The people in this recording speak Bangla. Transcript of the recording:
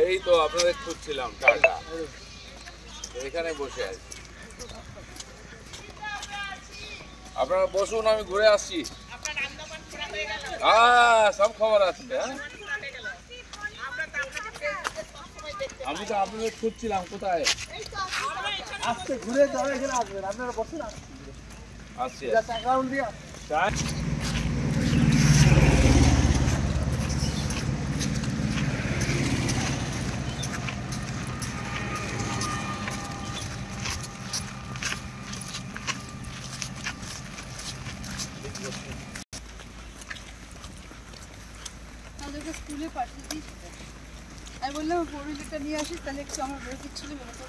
এই তো আপনাদের খুঁজছিলাম টাটা, এখানে বসে আছি। আপনারা বসুন, আমি ঘুরে আসছি। সব খবর আছে। আমি তো আপনাদের খুঁজছিলাম, কোথায় আজকে ঘুরে যাওয়া এখানে আসবেন, আপনারা বসুন। আসছি। অ্যাকাউন্ট দিয়া আমাদেরকে স্কুলে পাঠিয়ে দিই। আমি বললাম পরিলিটা নিয়ে আসিস, তাহলে একটু আমার বেরোতে ছিল, বেরোতে